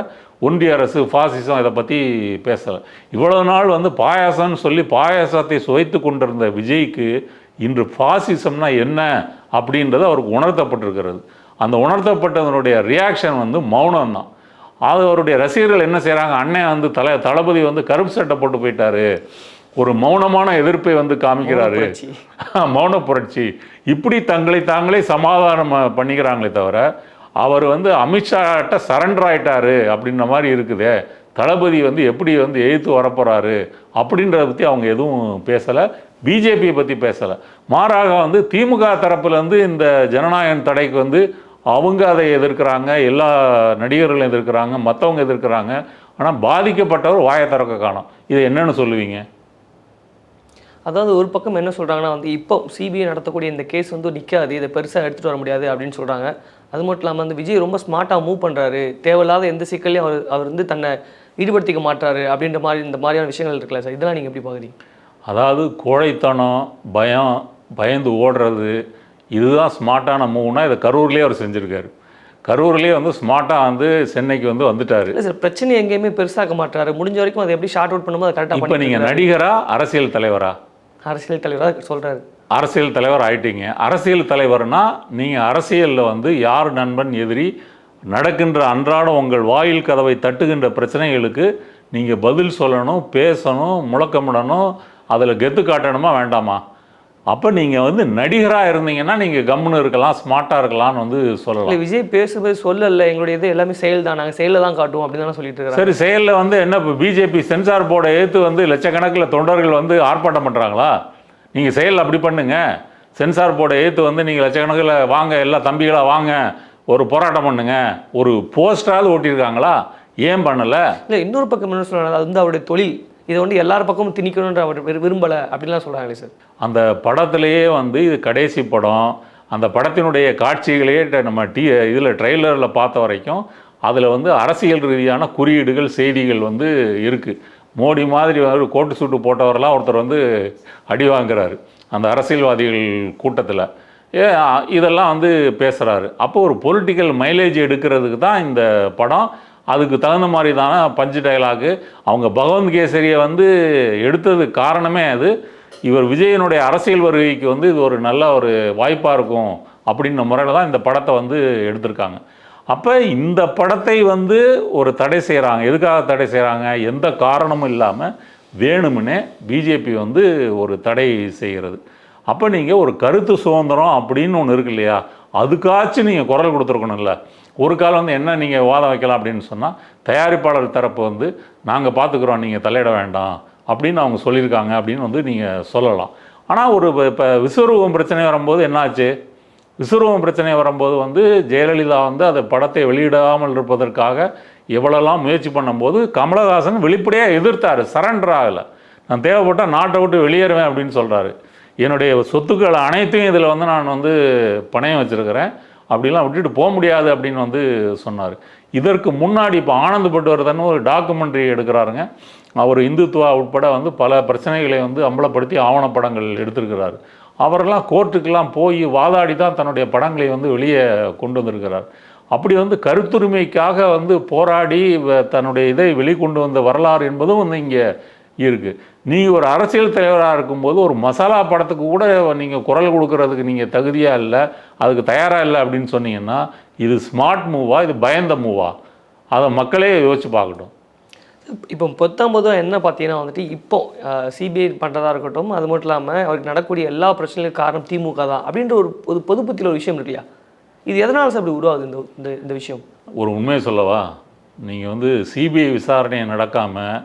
ஒன்றிய அரசு, ஃபாசிசம் இதை பற்றி பேசலை. இவ்வளவு நாள் வந்து பாயாசம்னு சொல்லி பாயாசத்தை சுவைத்து கொண்டிருந்த விஜய்க்கு இன்று ஃபாசிசம்னா என்ன அப்படின்றது அவருக்கு உணர்த்தப்பட்டிருக்கிறது. அந்த உணர்த்தப்பட்டதனுடைய ரியாக்ஷன் வந்து மௌனம் தான். அது அவருடைய ரசிகர்கள் என்ன செய்கிறாங்க, அண்ணன் வந்து தளபதி வந்து கருப்பு சட்டை போட்டு போயிட்டாரு, ஒரு மௌனமான எதிர்ப்பை வந்து காமிக்கிறாரு, மௌன புரட்சி, இப்படி தங்களை தாங்களே சமாதானம் பண்ணிக்கிறாங்களே தவிர அவர் வந்து அமித்ஷாட்ட சரண்டர் ஆகிட்டாரு அப்படின்ற மாதிரி இருக்குதே, தளபதி வந்து எப்படி வந்து எதிர்த்து வரப்போகிறாரு அப்படின்றத பற்றி அவங்க எதுவும் பேசலை, பிஜேபியை பற்றி பேசலை. மாறாக வந்து திமுக தரப்புலேருந்து இந்த ஜனநாயக தடைக்கு வந்து அவங்க அதை எதிர்க்கிறாங்க, எல்லா நடிகர்களும் எதிர்க்கிறாங்க, மற்றவங்க எதிர்க்கிறாங்க. ஆனால் பாதிக்கப்பட்டவர் வாயை திறக்க காணோம். இது என்னன்னு சொல்லுவீங்க? அதாவது ஒரு பக்கம் என்ன சொல்கிறாங்கன்னா வந்து இப்போ சிபிஐ நடத்தக்கூடிய இந்த கேஸ் வந்து நிற்காது, இதை பெருசாக எடுத்துகிட்டு வர முடியாது அப்படின்னு சொல்கிறாங்க. அது மட்டும் இல்லாமல் வந்து விஜய் ரொம்ப ஸ்மார்ட்டாக மூவ் பண்ணுறாரு, தேவையில்லாத எந்த சிக்கல்லையும் அவர் வந்து தன்னை ஈடுபடுத்திக்க மாட்டாரு அப்படின்ற மாதிரி இந்த மாதிரியான விஷயங்கள் இருக்குல்ல சார், இதெல்லாம் நீங்கள் எப்படி பார்க்குறீங்க? அதாவது கோழைத்தனம், பயந்து ஓடுறது, இதுதான் ஸ்மார்ட்டான மூவ்னா இதை கரூர்லேயே அவர் செஞ்சுருக்காரு. கரூர்லேயே வந்து ஸ்மார்ட்டாக வந்து சென்னைக்கு வந்து வந்துட்டார். இல்லை சார், பிரச்சனை எங்கேயுமே பெருசாக்க மாட்டாரு, முடிஞ்ச வரைக்கும் அதை எப்படி ஷார்ட் அவுட் பண்ணும்போது அதை கரெக்டாக. இப்போ நீங்கள் நடிகரா அரசியல் தலைவரா? அரசியல் தலைவராக சொல்கிறாரு. அரசியல் தலைவர் ஆயிட்டீங்க. அரசியல் தலைவர்னா நீங்கள் அரசியலில் வந்து யார் நண்பன், எதிரி, நடக்கின்ற அன்றாடம் உங்கள் வாயில் கதவை தட்டுகின்ற பிரச்சனைகளுக்கு நீங்கள் பதில் சொல்லணும், பேசணும், முழக்கமிடணும், அதில் கெத்து காட்டணுமா வேண்டாமா? அப்போ நீங்கள் வந்து நடிகராக இருந்தீங்கன்னா நீங்கள் கம்முன்னு இருக்கலாம், ஸ்மார்ட்டாக இருக்கலாம்னு வந்து சொல்லலாம். விஜய் பேசும்போது சொல்லல, எங்களுடைய இது எல்லாமே செயல் தான், நாங்கள் செயலில் தான் காட்டுவோம் அப்படின்னு தானே சொல்லிட்டு இருக்காங்க. சரி, செயலில் வந்து என்ன இப்போ பிஜேபி சென்சார் போர்டை ஏற்று வந்து லட்சக்கணக்கில் தொண்டர்கள் வந்து ஆர்ப்பாட்டம் பண்ணுறாங்களா? நீங்கள் செயலில் அப்படி பண்ணுங்க. சென்சார் போர்டை ஏற்று வந்து நீங்கள் லட்சக்கணக்கில் வாங்க, எல்லா தம்பிகளாக வாங்க, ஒரு போராட்டம் பண்ணுங்க, ஒரு போஸ்டராவது ஓட்டியிருக்காங்களா? ஏன் பண்ணலை? இல்லை, இன்னொரு பக்கம் என்ன சொல்கிறாங்க, அது வந்து அவருடைய தொழில், இதை வந்து எல்லார் பக்கமும் திணிக்கணுன்ற அவர் விரும்பலை அப்படின்லாம் சொல்கிறாங்களே சார். அந்த படத்துலேயே வந்து இது கடைசி படம், அந்த படத்தினுடைய காட்சிகளையே நம்ம இதில் ட்ரெய்லரில் பார்த்த வரைக்கும் அதில் வந்து அரசியல் ரீதியான குறியீடுகள், செய்திகள் வந்து இருக்குது. மோடி மாதிரி ஒரு கோட்டு சூட்டு போட்டவரெல்லாம் ஒருத்தர் வந்து அடி வாங்குறாரு அந்த அரசியல்வாதிகள் கூட்டத்தில். இதெல்லாம் வந்து பேசுகிறாரு. அப்போ ஒரு பொலிட்டிக்கல் மைலேஜ் எடுக்கிறதுக்கு தான் இந்த படம். அதுக்கு தகுந்த மாதிரி தானே பஞ்சு டைலாகு. அவங்க பகவந்த் கேசரியை வந்து எடுத்தது காரணமே அது. இவர் விஜயனுடைய அரசியல் வருகைக்கு வந்து இது ஒரு நல்ல ஒரு வாய்ப்பாக இருக்கும் அப்படின்ற முறையில் தான் இந்த படத்தை வந்து எடுத்திருக்காங்க. அப்போ இந்த படத்தை வந்து ஒரு தடை செய்கிறாங்க. எதுக்காக தடை செய்கிறாங்க? எந்த காரணமும் இல்லாமல் வேணும்னே பிஜேபி வந்து ஒரு தடை செய்கிறது. அப்போ நீங்கள் ஒரு கருத்து சுதந்திரம் அப்படின்னு ஒன்று இருக்கு இல்லையா, அதுக்காச்சும் நீங்கள் குரல் கொடுத்துருக்கணும்ல. ஒரு காலம் வந்து என்ன நீங்கள் வாதம் வைக்கலாம் அப்படின்னு சொன்னால், தயாரிப்பாளர் தரப்பு வந்து நாங்கள் பார்த்துக்குறோம், நீங்கள் தலையிட வேண்டாம் அப்படின்னு அவங்க சொல்லியிருக்காங்க அப்படின்னு வந்து நீங்கள் சொல்லலாம். ஆனால் ஒரு இப்போ விஸ்வரூபம் பிரச்சனை வரும்போது என்னாச்சு? விஸ்வரூபம் பிரச்சனை வரும்போது வந்து ஜெயலலிதா வந்து அந்த படத்தை வெளியிடாமல் இருப்பதற்காக எவ்வளோலாம் முயற்சி பண்ணும்போது கமலஹாசன் வெளிப்படையாக எதிர்த்தார், சரண்டர் ஆகலை. நான் தேவைப்பட்டால் நாட்டை விட்டு வெளியேறுவேன் அப்படின்னு சொல்கிறாரு. என்னுடைய சொத்துக்கள் அனைத்தையும் இதில் வந்து நான் வந்து பணயம் வச்சுருக்கிறேன், அப்படிலாம் விட்டுட்டு போக முடியாது அப்படின்னு வந்து சொன்னார். இதற்கு முன்னாடி இப்போ ஆனந்த் பட்வர்தன் ஒரு டாக்குமெண்ட்ரி எடுக்கிறாருங்க. அவர் இந்துத்துவா உட்பட வந்து பல பிரச்சனைகளை வந்து அம்பலப்படுத்தி ஆவணப்படங்கள் எடுத்திருக்கிறார். அவரெல்லாம் கோர்ட்டுக்கெல்லாம் போய் வாதாடி தான் தன்னுடைய படங்களை வந்து வெளியே கொண்டு வந்திருக்கிறார். அப்படி வந்து கருத்துரிமைக்காக வந்து போராடி தன்னுடைய இதை வெளிக்கொண்டு வந்த வரலாறு என்பதும் வந்து இங்கே இருக்குது. நீங்கள் ஒரு அரசியல் தலைவராக இருக்கும்போது ஒரு மசாலா படத்துக்கு கூட நீங்கள் குரல் கொடுக்கறதுக்கு நீங்கள் தகுதியாக இல்லை, அதுக்கு தயாராக இல்லை அப்படின்னு சொன்னீங்கன்னா இது ஸ்மார்ட் மூவா, இது பயந்த மூவா? அதை மக்களே யோசிச்சு பார்க்கட்டும். இப்போ 19 என்ன பார்த்தீங்கன்னா வந்துட்டு இப்போ சிபிஐ பண்ணுறதா இருக்கட்டும், அது மட்டும் இல்லாமல் அவருக்கு நடக்கக்கூடிய எல்லா பிரச்சனைகளுக்கும் காரணம் திமுக தான் அப்படின்ற ஒரு பொதுப்பத்தியில் ஒரு விஷயம் இருக்கு இல்லையா? இது எதனால் சார் அப்படி உருவாகுது இந்த விஷயம்? ஒரு உண்மையை சொல்லவா, நீங்கள் வந்து சிபிஐ விசாரணை நடக்காமல்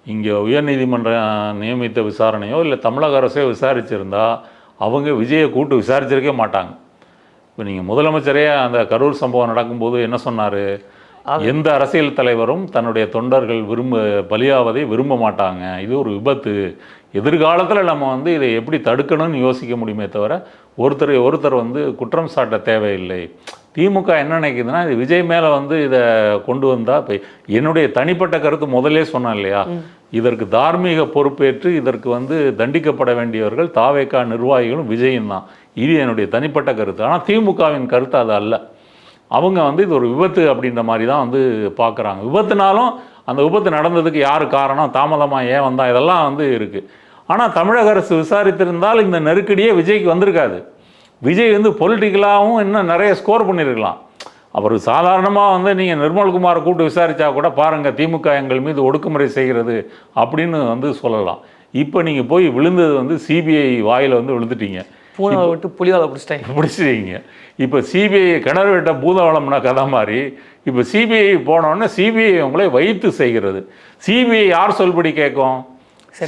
இங்கே உயர்நீதிமன்றம் நியமித்த விசாரணையோ இல்லை தமிழக அரசே விசாரிச்சிருந்தா அவங்க விஜயை கூட்டு விசாரிச்சிருக்கே மாட்டாங்க. இப்போ நீங்கள் முதலமைச்சரே அந்த கரூர் சம்பவம் நடக்கும்போது என்ன சொன்னார்? எந்த அரசியல் தலைவரும் தன்னுடைய தொண்டர்கள் பலியாவதை விரும்ப மாட்டாங்க, இது ஒரு விபத்து, எதிர்காலத்தில் நம்ம வந்து இதை எப்படி தடுக்கணும்னு யோசிக்க முடியுமே தவிர ஒருத்தர் வந்து குற்றம் சாட்ட தேவையில்லை. திமுக என்ன நினைக்குதுன்னா, இது விஜய் மேலே வந்து இதை கொண்டு வந்தால், இப்போ என்னுடைய தனிப்பட்ட கருத்து முதலே சொன்னேன் இல்லையா, இதற்கு தார்மீக பொறுப்பேற்று இதற்கு வந்து தண்டிக்கப்பட வேண்டியவர்கள் தாவேகா நிர்வாகிகளும் விஜயும் தான். இது என்னுடைய தனிப்பட்ட கருத்து. ஆனால் திமுகவின் கருத்து அது அல்ல. அவங்க வந்து இது ஒரு விபத்து அப்படின்ற மாதிரி தான் வந்து பார்க்குறாங்க. விபத்துனாலும் அந்த விபத்து நடந்ததுக்கு யார் காரணம், தாமதமாக ஏன் வந்தால், இதெல்லாம் வந்து இருக்குது. ஆனால் தமிழக அரசு விசாரித்திருந்தால் இந்த நெருக்கடியே விஜய்க்கு வந்திருக்காது. விஜய் வந்து பொலிட்டிக்கலாகவும் இன்னும் நிறைய ஸ்கோர் பண்ணியிருக்கலாம். அவர் சாதாரணமாக வந்து நீங்கள் நிர்மல்குமாரை கூப்பிட்டு விசாரித்தா கூட பாருங்கள் திமுக எங்கள் மீது ஒடுக்குமுறை செய்கிறது அப்படின்னு வந்து சொல்லலாம். இப்போ நீங்கள் போய் விழுந்தது வந்து சிபிஐ வாயில் வந்து விழுந்துட்டீங்க, பூனை விட்டு புலிவாலை பிடிச்சிட்டீங்க. இப்போ சிபிஐ கிணறு விட்ட பூதவளம்னா கதை மாதிரி இப்போ சிபிஐ போனோடனே சிபிஐ உங்களை வைத்து செய்கிறது. சிபிஐ யார் சொல்படி கேட்கும்?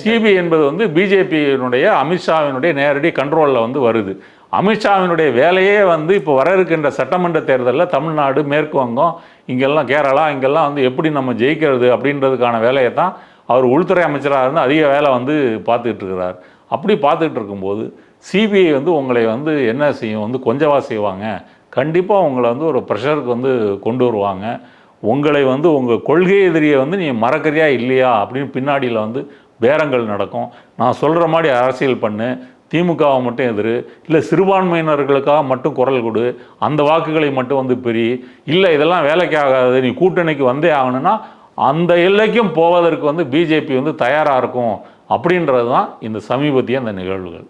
சிபிஐ என்பது வந்து பிஜேபியினுடைய அமித்ஷாவினுடைய நேரடி கண்ட்ரோலில் வந்து வருது. அமித்ஷாவினுடைய வேலையே வந்து இப்போ வர இருக்கின்ற சட்டமன்ற தேர்தலில் தமிழ்நாடு, மேற்கு வங்கம், இங்கெல்லாம் கேரளா, இங்கெல்லாம் வந்து எப்படி நம்ம ஜெயிக்கிறது அப்படின்றதுக்கான வேலையை தான் அவர் உள்துறை அமைச்சராக இருந்து அதிக வேலை வந்து பார்த்துக்கிட்டு இருக்கிறார். அப்படி பார்த்துக்கிட்டு இருக்கும்போது சிபிஐ வந்து உங்களை வந்து என்ன செய்யும், வந்து கொஞ்சவா செய்வாங்க, கண்டிப்பாக உங்களை வந்து ஒரு ப்ரெஷருக்கு வந்து கொண்டு வருவாங்க. உங்களை வந்து உங்கள் கொள்கை எதிரியை வந்து நீங்கள் மறக்கறியா இல்லையா அப்படின்னு பின்னாடியில் வந்து பேரங்கள் நடக்கும். நான் சொல்கிற மாதிரி அரசியல் பண்ணு, திமுகவை மட்டும் எதிரு, இல்லை சிறுபான்மையினர்களுக்காக மட்டும் குரல் கொடு, அந்த வாக்குகளை மட்டும் வந்து பெரிய, இல்லை இதெல்லாம் வேலைக்கு ஆகாது, நீ கூட்டணிக்கு வந்தே ஆகணும்னா அந்த எல்லைக்கும் போவதற்கு வந்து பிஜேபி வந்து தயாராக இருக்கும். அப்படின்றது தான் இந்த சமீபத்திய அந்த நிகழ்வுகள்.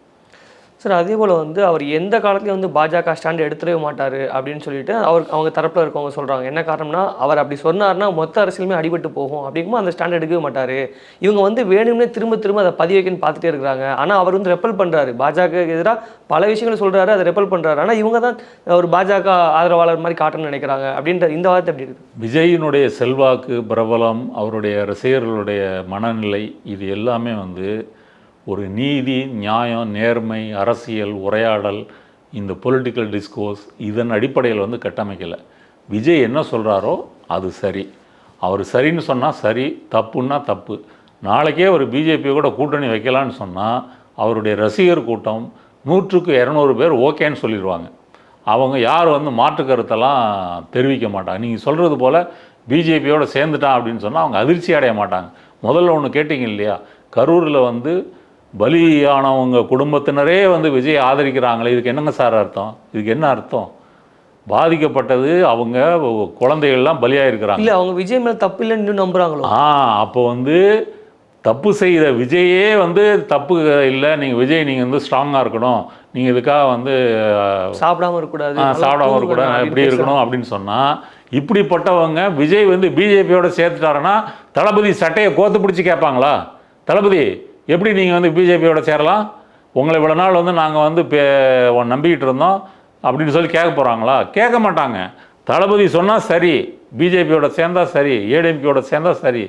சார் அதே போல் வந்து அவர் எந்த காலத்துலையும் வந்து பாஜக ஸ்டாண்ட் எடுத்துடவே மாட்டார் அப்படின்னு சொல்லிட்டு அவங்க தரப்பில் இருக்கவங்க சொல்கிறாங்க. என்ன காரணம்னா, அவர் அப்படி சொன்னார்னா மொத்த அரசியலுமே அடிபட்டு போகும், அப்படிங்கும்போது அந்த ஸ்டாண்ட் எடுக்கவே மாட்டார். இவங்க வந்து வேணும்னே திரும்ப திரும்ப அதை பதிவு வைக்கணும்னு பார்த்துட்டே இருக்கிறாங்க. ஆனால் அவர் வந்து ரெப்பல் பண்ணுறாரு, பாஜக எதிராக பல விஷயங்கள் சொல்கிறாரு, அதை ரெப்பல் பண்ணுறாரு. ஆனால் இவங்க தான் ஒரு பாஜக ஆதரவாளர் மாதிரி காட்டணும்னு நினைக்கிறாங்க அப்படின்ற இந்த வார்த்தை எப்படி இருக்குது? விஜயினுடைய செல்வாக்கு, பிரபலம், அவருடைய ரசிகர்களுடைய மனநிலை, இது எல்லாமே வந்து ஒரு நீதி, நியாயம், நேர்மை, அரசியல் உரையாடல், இந்த பொலிட்டிக்கல் டிஸ்கோர்ஸ் இதன் அடிப்படையில் வந்து கட்டமைக்கலை. விஜய் என்ன சொல்கிறாரோ அது சரி, அவர் சரின்னு சொன்னால் சரி, தப்புன்னா தப்பு. நாளைக்கே ஒரு பிஜேபி கூட கூட்டணி வைக்கலான்னு சொன்னால் அவருடைய ரசிகர் கூட்டம் 100க்கு 200 பேர் ஓகேன்னு சொல்லிடுவாங்க. அவங்க யார் வந்து மாற்று கருத்தெல்லாம் தெரிவிக்க மாட்டாங்க. நீங்கள் சொல்கிறது போல் பிஜேபியோடு சேர்ந்துட்டான் அப்படின்னு சொன்னால் அவங்க அதிர்ச்சி அடைய மாட்டாங்க. முதல்ல ஒன்று கேட்டிங்க இல்லையா, கரூரில் வந்து பலியானவங்க குடும்பத்தினரே வந்து விஜய் ஆதரிக்கிறாங்களே, இதுக்கு என்னங்க சார் அர்த்தம்? இதுக்கு என்ன அர்த்தம்? பாதிக்கப்பட்டது அவங்க குழந்தைகள்லாம் பலியாயிருக்கிறாங்க. இல்லை, அவங்க விஜய் மேலே தப்பு இல்லைன்னு இன்னும் நம்புகிறாங்களோ? அப்போ வந்து தப்பு செய்த விஜயே வந்து தப்பு இல்லை, நீங்கள் விஜய் நீங்கள் வந்து ஸ்ட்ராங்காக இருக்கணும், நீங்கள் இதுக்காக வந்து சாப்பிடாம இருக்கக்கூடாது, இப்படி இருக்கணும் அப்படின்னு சொன்னால், இப்படிப்பட்டவங்க விஜய் வந்து பிஜேபியோட சேர்த்துட்டாருன்னா தளபதி சட்டையை கோத்து பிடிச்சி கேட்பாங்களா? தளபதி எப்படி நீங்கள் வந்து பிஜேபியோட சேரலாம், உங்களை இவ்வளோ நாள் வந்து நாங்கள் வந்து நம்பிக்கிட்டு இருந்தோம் அப்படின்னு சொல்லி கேட்க போகிறாங்களா? கேட்க மாட்டாங்க. தளபதி சொன்னால் சரி, பிஜேபியோட சேர்ந்தால் சரி, ஏடிஎம்கேயோட சேர்ந்தால் சரி,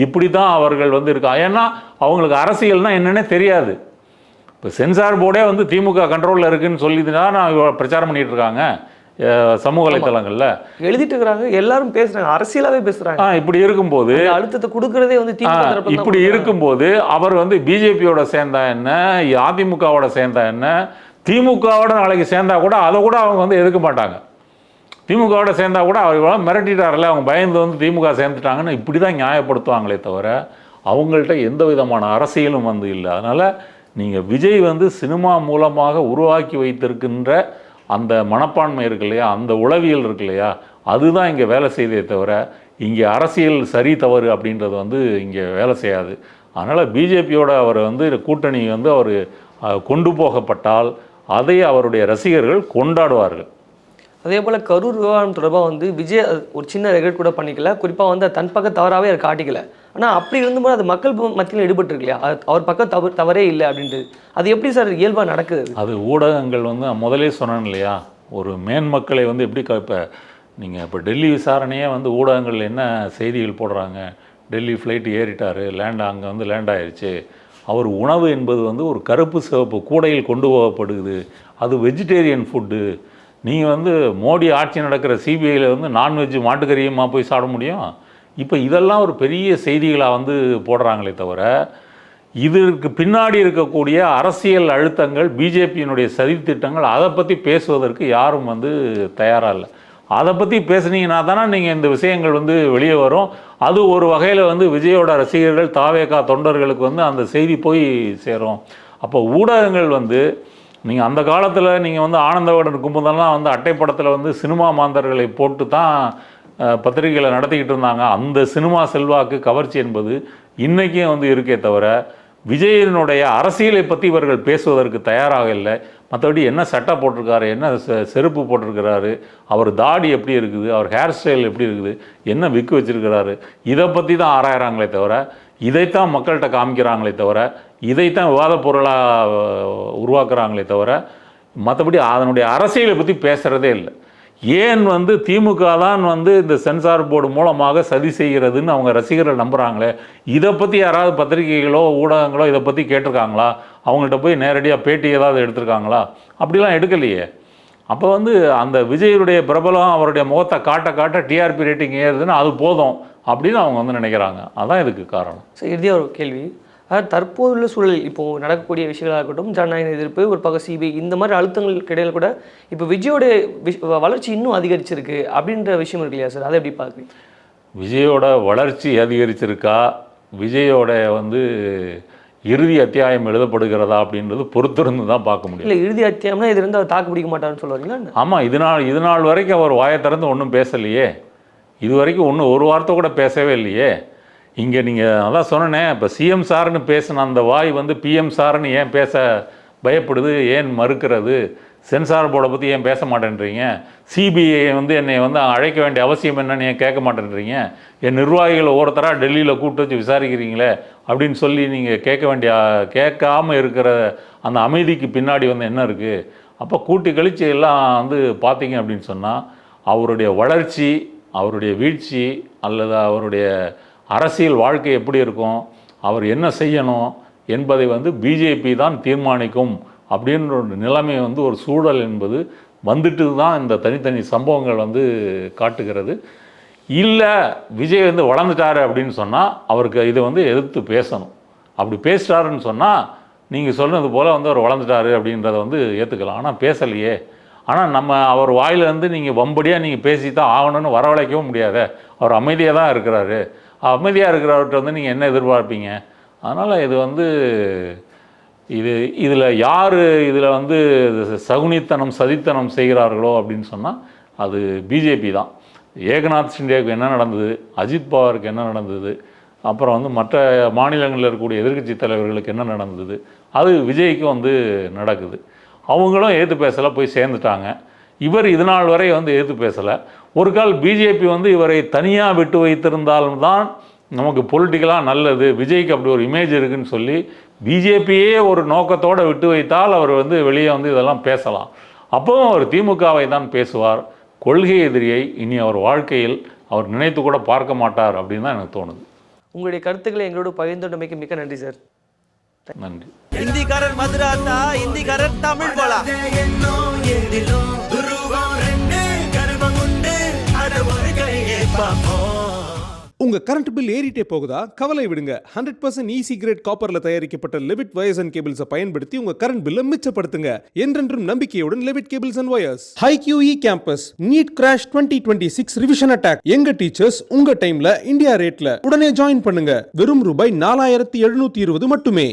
இப்படி தான் அவர்கள் வந்து இருக்கா. ஏன்னா அவங்களுக்கு அரசியல்னால் என்னென்னே தெரியாது. இப்போ சென்சார் போர்டே வந்து திமுக கண்ட்ரோலில் இருக்குதுன்னு சொல்லி தான் பிரச்சாரம் பண்ணிகிட்டு இருக்காங்க சமூக வலைத்தளங்களில், எழுதிட்டு இருக்கிறாங்க, எல்லாரும் பேசுகிறாங்க, அரசியலாகவே பேசுகிறாங்க. இப்படி இருக்கும்போது அழுத்தத்தை கொடுக்குறதே வந்து இப்படி இருக்கும்போது அவர் வந்து பிஜேபியோட சேர்ந்தா என்ன, அதிமுகவோட சேர்ந்தா என்ன, திமுகவோட நாளைக்கு சேர்ந்தா கூட அதை கூட அவங்க வந்து எதுக்க மாட்டாங்க. திமுகவோட சேர்ந்தா கூட அவர் மிரட்டிட்டார்ல, அவங்க பயந்து வந்து திமுக சேர்ந்துட்டாங்கன்னு இப்படி தான் நியாயப்படுத்துவாங்களே தவிர அவங்கள்ட்ட எந்த விதமான அரசியலும் வந்து இல்லை. அதனால் நீங்கள் விஜய் வந்து சினிமா மூலமாக உருவாக்கி வைத்திருக்கின்ற அந்த மனப்பான்மை இருக்கு இல்லையா, அந்த உளவியல் இருக்கு இல்லையா, அதுதான் இங்கே வேலை செய்தே தவிர இங்கே அரசியல் சரி தவறு அப்படின்றது வந்து இங்கே வேலை செய்யாது. அதனால் பிஜேபியோட அவர் வந்து கூட்டணி வந்து அவர் கொண்டு போகப்பட்டால் அதை அவருடைய ரசிகர்கள் கொண்டாடுவார்கள். அதே போல் கரூர் விவகாரம் தொடர்பாக வந்து விஜய் ஒரு சின்ன ரெக்ரெட் கூட பண்ணிக்கல, குறிப்பாக வந்து தன் பக்கம் தவறாகவே அவர் காட்டிக்கல. ஆனால் அப்படி இருந்தும்போது அது மக்கள் மத்தியில் ஈடுபட்டு இல்லையா, அவர் பக்கம் தவறே இல்லை அப்படின்ட்டு அது எப்படி சார் இயல்பாக நடக்குது? அது ஊடகங்கள் வந்து முதலே சொன்னேன் இல்லையா, ஒரு மேன்மக்களை வந்து எப்படி இப்போ நீங்கள் இப்போ டெல்லி விசாரணையே வந்து ஊடகங்கள் என்ன செய்திகள் போடுறாங்க, டெல்லி ஃப்ளைட்டு ஏறிட்டார், அங்கே வந்து லேண்ட் ஆயிடுச்சு, அவர் உணவு என்பது வந்து ஒரு கருப்பு சிவப்பு கூடையில் கொண்டு போகப்படுது, அது வெஜிடேரியன் ஃபுட்டு, நீங்கள் வந்து மோடி ஆட்சி நடக்கிற சிபிஐயில் வந்து நான்வெஜ் மாட்டுக்கறியுமா போய் சாப்பிட முடியும்? இப்போ இதெல்லாம் ஒரு பெரிய செய்திகளாக வந்து போடுறாங்களே தவிர இதற்கு பின்னாடி இருக்கக்கூடிய அரசியல் அழுத்தங்கள், பிஜேபியினுடைய சதித்திட்டங்கள், அதை பற்றி பேசுவதற்கு யாரும் வந்து தயாராக இல்லை. அதை பற்றி பேசுனீங்கன்னா தானே நீங்கள் இந்த விஷயங்கள் வந்து வெளியே வரும். அது ஒரு வகையில் வந்து விஜயோட ரசிகர்கள், தாவேகா தொண்டர்களுக்கு வந்து அந்த செய்தி போய் சேரும். அப்போ ஊடகங்கள் வந்து நீங்கள் அந்த காலத்தில் நீங்கள் வந்து ஆனந்தவுடன் இருக்கும்போதெல்லாம் வந்து அட்டைப்படத்தில் வந்து சினிமா மாந்தர்களை போட்டு தான் பத்திரிகைகளை நடத்திக்கிட்டு இருந்தாங்க. அந்த சினிமா செல்வாக்கு, கவர்ச்சி என்பது இன்றைக்கும் வந்து இருக்கே தவிர விஜயனுடைய அரசியலை பற்றி இவர்கள் பேசுவதற்கு தயாராக இல்லை. மற்றபடி என்ன சட்டை போட்டிருக்காரு, என்ன செருப்பு போட்டிருக்கிறாரு, அவர் தாடி எப்படி இருக்குது, அவர் ஹேர் ஸ்டைல் எப்படி இருக்குது, என்ன விக்கு வச்சுருக்கிறாரு, இதை பற்றி தான் ஆராயிறாங்களே தவிர, இதைத்தான் மக்கள்கிட்ட காமிக்கிறாங்களே தவிர, இதைத்தான் விவாத பொருளாக உருவாக்குறாங்களே தவிர மற்றபடி அதனுடைய அரசியலை பற்றி பேசுகிறதே இல்லை. ஏன் வந்து திமுக தான் வந்து இந்த சென்சார் போர்டு மூலமாக சதி செய்கிறதுன்னு அவங்க ரசிகர்கள் நம்புகிறாங்களே, இதை பற்றி யாராவது பத்திரிகைகளோ ஊடகங்களோ இதை பற்றி கேட்டிருக்காங்களா? அவங்கள்ட்ட போய் நேரடியாக பேட்டி ஏதாவது எடுத்திருக்காங்களா? அப்படிலாம் எடுக்கலையே. அப்போ வந்து அந்த விஜயனுடைய பிரபலம் அவருடைய முகத்தை காட்ட காட்ட டிஆர்பி ரேட்டிங் ஏறுதுன்னு அது போதும் அப்படின்னு அவங்க வந்து நினைக்கிறாங்க. அதான் இதுக்கு காரணம். சரி, இறுதியாக ஒரு கேள்வி. தற்போதுள்ள சூழல் இப்போது நடக்கக்கூடிய விஷயங்களாக இருக்கட்டும், ஜனநாயக எதிர்ப்பு, ஒரு பக்கம் சிபிஐ, இந்த மாதிரி அழுத்தங்களுக்கு இடையில் கூட இப்போ விஜயோட வளர்ச்சி இன்னும் அதிகரிச்சிருக்கு அப்படின்ற விஷயம் இருக்கு இல்லையா சார், அதை எப்படி பார்க்குறீங்க? விஜயோட வளர்ச்சி அதிகரிச்சிருக்கா, விஜயோட வந்து இறுதி அத்தியாயம் எழுதப்படுகிறதா அப்படின்றது பொறுத்திருந்து தான் பார்க்க முடியும். இல்லை, இறுதி அத்தியாயம்னா இது இருந்து அவர் தாக்கு பிடிக்க மாட்டாருன்னு சொல்லுவாங்களா? ஆமாம், இது நாள் வரைக்கும் அவர் வாயை திறந்து ஒன்றும் பேசலையே. இது வரைக்கும் ஒரு வார்த்தை கூட பேசவே இல்லையே. இங்கே நீங்கள் அதான் சொன்னேன், இப்போ சிஎம் சார்னு பேசின அந்த வாய் வந்து பிஎம் சார்னு ஏன் பேச பயப்படுது, ஏன் மறுக்கிறது? சென்சார் போர்டை பற்றி ஏன் பேச மாட்டேன்றீங்க? சிபிஐ வந்து என்னை வந்து அழைக்க வேண்டிய அவசியம் என்னன்னு ஏன் கேட்க மாட்டேன்றீங்க? என் நிர்வாகிகளை ஒவ்வொருத்தராக டெல்லியில் கூப்பிட்டு வச்சு விசாரிக்கிறீங்களே அப்படின்னு சொல்லி நீங்கள் கேட்காம இருக்கிற அந்த அமைதிக்கு பின்னாடி வந்து என்ன இருக்குது? அப்போ கூட்டி கழிச்சு எல்லாம் வந்து பார்த்தீங்க அப்படின்னு சொன்னால் அவருடைய வளர்ச்சி, அவருடைய வீழ்ச்சி அல்லது அவருடைய அரசியல் வாழ்க்கை எப்படி இருக்கும், அவர் என்ன செய்யணும் என்பதை வந்து பிஜேபி தான் தீர்மானிக்கும் அப்படின்ற ஒரு நிலைமை வந்து ஒரு சூழல் என்பது வந்துட்டு தான் இந்த தனித்தனி சம்பவங்கள் வந்து காட்டுகிறது. இல்லை விஜய் வந்து வளர்ந்துட்டாரு அப்படின்னு சொன்னால் அவருக்கு இதை வந்து எதிர்த்து பேசணும். அப்படி பேசிட்டாருன்னு சொன்னால் நீங்கள் சொன்னது போல் வந்து அவர் வளர்ந்துட்டாரு அப்படின்றத வந்து ஏற்றுக்கலாம். ஆனால் பேசலையே. ஆனால் அவர் வாயிலேருந்து நீங்கள் வம்படியாக நீங்கள் பேசி தான் ஆகணும்னு வரவழைக்கவும் முடியாது. அவர் அமைதியாக தான் இருக்கிறாரு. அமைதியாக இருக்கிறவர்கிட்ட வந்து நீங்கள் என்ன எதிர்பார்ப்பீங்க? அதனால் இது வந்து இதில் யார் இதில் வந்து சகுனித்தனம் சதித்தனம் செய்கிறார்களோ அப்படின்னு சொன்னால் அது பிஜேபி தான். ஏகநாத் ஷிண்டேவுக்கு என்ன நடந்தது, அஜித் பவாருக்கு என்ன நடந்தது, அப்புறம் வந்து மற்ற மாநிலங்களில் இருக்கக்கூடிய எதிர்க்கட்சி தலைவர்களுக்கு என்ன நடந்தது, அது விஜய்க்கு வந்து நடக்குது. அவங்களும் எதிர்த்து பேசலை, போய் சேர்ந்துட்டாங்க. இவர் இது நாள் வரை வந்து எதிர்த்து பேசலை. ஒரு கால் பிஜேபி வந்து இவரை தனியாக விட்டு வைத்திருந்தால்தான் நமக்கு பொலிட்டிக்கலாக நல்லது, விஜய்க்கு அப்படி ஒரு இமேஜ் இருக்குதுன்னு சொல்லி பிஜேபியே ஒரு நோக்கத்தோடு விட்டு வைத்தால் அவர் வந்து வெளியே வந்து இதெல்லாம் பேசலாம். அப்போவும் அவர் திமுகவை தான் பேசுவார். கொள்கை எதிரியை இனி அவர் வாழ்க்கையில் அவர் நினைத்து கூட பார்க்க மாட்டார் அப்படின்னு தான் எனக்கு தோணுது. உங்களுடைய கருத்துக்களை எங்களோட பகிர்ந்தமைக்கு மிக்க நன்றி சார். நன்றி. இந்திக்காரர் மதுராந்தா, இந்திக்காரர் தமிழ் போலா. உங்க கரண்ட் பில் ஏறிட்டே போகுதா? கவலை விடுங்க. 100% ஈஸி கிரேட் காப்பர்ல தயாரிக்கப்பட்ட லெவிட் வயர்ஸ் அண்ட் கேபிள்ஸை பயன்படுத்தி உங்க கரண்ட் பில்லை மிச்சப்படுத்துங்க. என்றென்றும் நம்பிக்கையுடன் Levit cables and wires. HiQE campus NEET crash 2026 revision attack. எங்க டீச்சர்ஸ் உங்க டைம்ல இந்தியா ரேட்ல. உடனே ஜாயின் பண்ணுங்க. வெறும் ரூபாய் 4720 மட்டுமே.